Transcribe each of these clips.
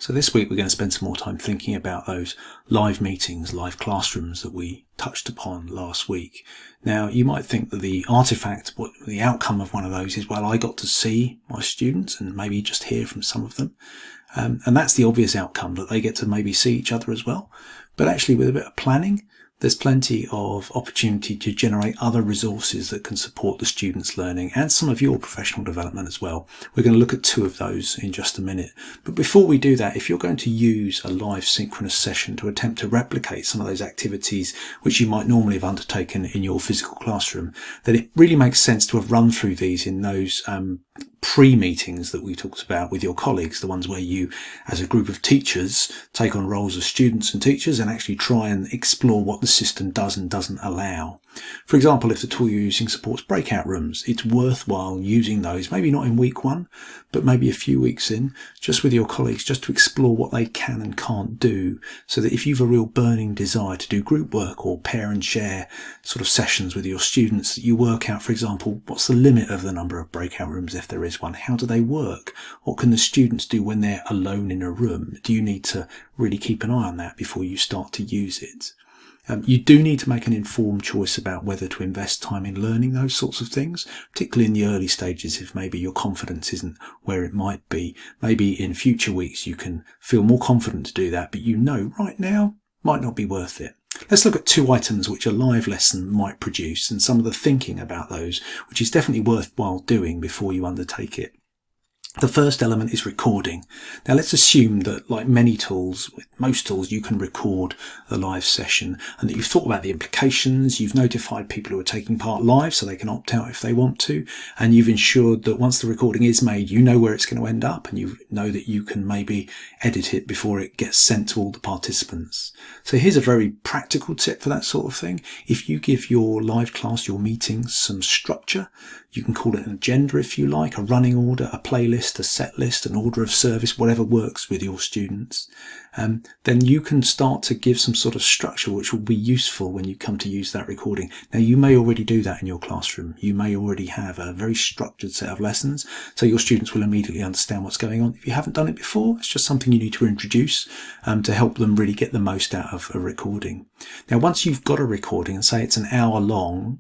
So this week we're going to spend some more time thinking about those live meetings, live classrooms that we touched upon last week. Now you might think that the artifact, the outcome of one of those is, well, I got to see my students and maybe just hear from some of them. And that's the obvious outcome, that they get to maybe see each other as well. But actually with a bit of planning, there's plenty of opportunity to generate other resources that can support the students' learning and some of your professional development as well. We're going to look at two of those in just a minute. But before we do that, if you're going to use a live synchronous session to attempt to replicate some of those activities which you might normally have undertaken in your physical classroom, then it really makes sense to have run through these in those pre-meetings that we talked about with your colleagues, the ones where you as a group of teachers take on roles as students and teachers and actually try and explore what the system does and doesn't allow. For example, if the tool you're using supports breakout rooms, it's worthwhile using those, maybe not in week one, but maybe a few weeks in, just with your colleagues, just to explore what they can and can't do, so that if you've a real burning desire to do group work or pair and share sort of sessions with your students, that you work out, for example, what's the limit of the number of breakout rooms if there is one? How do they work? What can the students do when they're alone in a room? Do you need to really keep an eye on that before you start to use it? You do need to make an informed choice about whether to invest time in learning those sorts of things, particularly in the early stages if maybe your confidence isn't where it might be. Maybe in future weeks you can feel more confident to do that, but you know right now might not be worth it. Let's look at two items which a live lesson might produce and some of the thinking about those, which is definitely worthwhile doing before you undertake it. The first element is recording. Now let's assume that, like many tools, with most tools, you can record the live session and that you've thought about the implications, you've notified people who are taking part live so they can opt out if they want to, and you've ensured that once the recording is made, you know where it's going to end up and you know that you can maybe edit it before it gets sent to all the participants. So here's a very practical tip for that sort of thing. If you give your live class, your meetings, some structure, you can call it an agenda if you like, a running order, a playlist, a set list, an order of service, whatever works with your students, then you can start to give some sort of structure which will be useful when you come to use that recording. Now you may already do that in your classroom. You may already have a very structured set of lessons, so your students will immediately understand what's going on. If you haven't done it before, it's just something you need to introduce to help them really get the most out of a recording. Now once you've got a recording, and say it's an hour long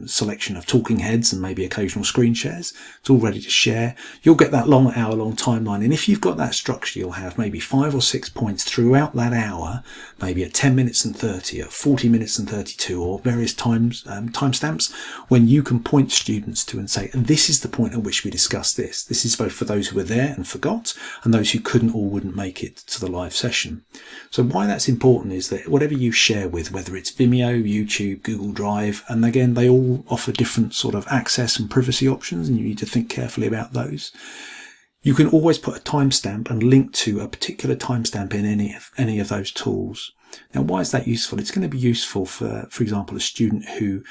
selection of talking heads and maybe occasional screen shares, it's all ready to share, you'll get that long hour-long timeline, and if you've got that structure, you'll have maybe 5 or 6 points throughout that hour, maybe at 10 minutes and 30, at 40 minutes and 32, or various timestamps, when you can point students to and say, and this is the point at which we discussed this. This is both for those who were there and forgot, and those who couldn't or wouldn't make it to the live session. So why that's important is that whatever you share with, whether it's Vimeo, YouTube, Google Drive, and again, they all offer different sort of access and privacy options, and you need to think carefully about those. You can always put a timestamp and link to a particular timestamp in any of those tools. Now, why is that useful? It's going to be useful for example, a student who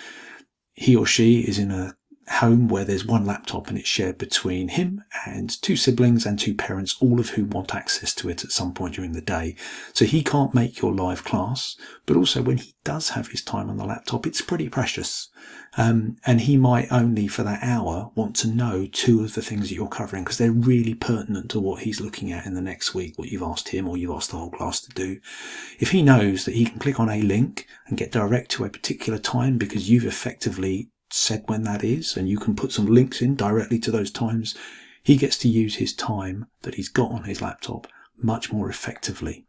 he or she is in a home where there's one laptop and it's shared between him and 2 siblings and 2 parents, all of whom want access to it at some point during the day. So he can't make your live class, but also when he does have his time on the laptop, it's pretty precious. And he might only for that hour want to know 2 of the things that you're covering because they're really pertinent to what he's looking at in the next week, what you've asked him or you've asked the whole class to do. If he knows that he can click on a link and get direct to a particular time because you've effectively said when that is, and you can put some links in directly to those times, he gets to use his time that he's got on his laptop much more effectively.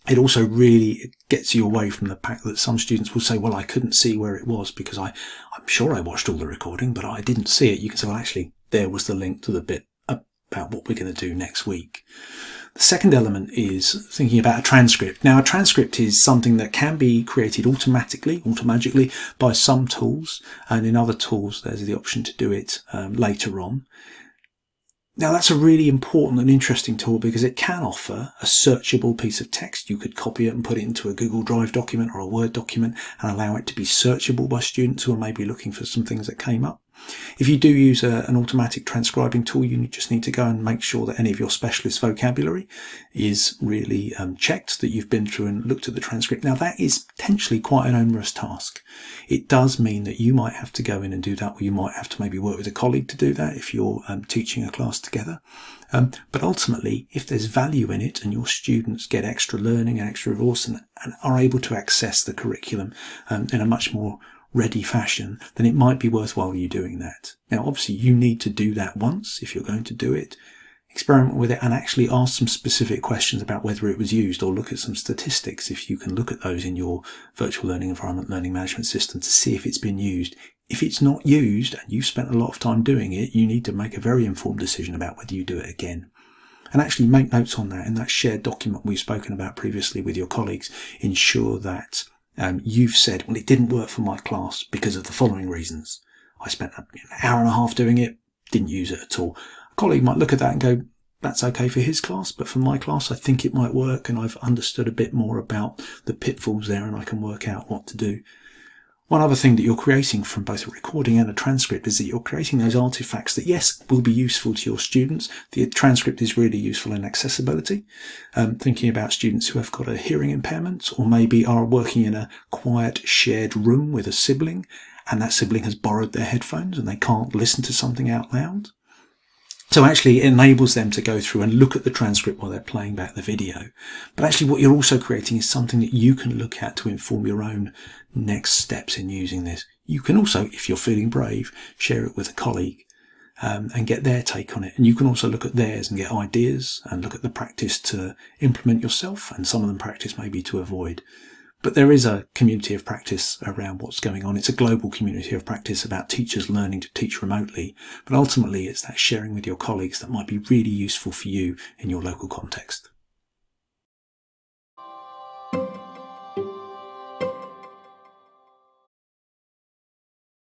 It also really gets you away from the fact that some students will say, well, I couldn't see where it was because I'm sure I watched all the recording, but I didn't see it. You can say, well, actually, there was the link to the bit about what we're going to do next week. The second element is thinking about a transcript. Now, a transcript is something that can be created automatically by some tools, and in other tools, there's the option to do it later on. Now, that's a really important and interesting tool because it can offer a searchable piece of text. You could copy it and put it into a Google Drive document or a Word document and allow it to be searchable by students who are maybe looking for some things that came up. If you do use an automatic transcribing tool, you just need to go and make sure that any of your specialist vocabulary is really checked, that you've been through and looked at the transcript. Now, that is potentially quite an onerous task. It does mean that you might have to go in and do that, or you might have to maybe work with a colleague to do that if you're teaching a class together. But ultimately, if there's value in it and your students get extra learning and extra resource and are able to access the curriculum in a much more ready fashion, then it might be worthwhile you doing that. Now, obviously, you need to do that once if you're going to do it. Experiment with it and actually ask some specific questions about whether it was used, or look at some statistics if you can look at those in your virtual learning environment learning management system to see if it's been used. If it's not used and you've spent a lot of time doing it, you need to make a very informed decision about whether you do it again. And actually make notes on that in that shared document we've spoken about previously with your colleagues. Ensure that you've said, well, it didn't work for my class because of the following reasons. I spent an hour and a half doing it, didn't use it at all. A colleague might look at that and go, that's okay for his class, but for my class, I think it might work, and I've understood a bit more about the pitfalls there, and I can work out what to do. One other thing that you're creating from both a recording and a transcript is that you're creating those artifacts that, yes, will be useful to your students. The transcript is really useful in accessibility, thinking about students who have got a hearing impairment, or maybe are working in a quiet shared room with a sibling, and that sibling has borrowed their headphones and they can't listen to something out loud. So actually it enables them to go through and look at the transcript while they're playing back the video. But actually what you're also creating is something that you can look at to inform your own next steps in using this. You can also, if you're feeling brave, share it with a colleague and get their take on it. And you can also look at theirs and get ideas and look at the practice to implement yourself, and some of them practice maybe to avoid. But there is a community of practice around what's going on. It's a global community of practice about teachers learning to teach remotely. But ultimately, it's that sharing with your colleagues that might be really useful for you in your local context.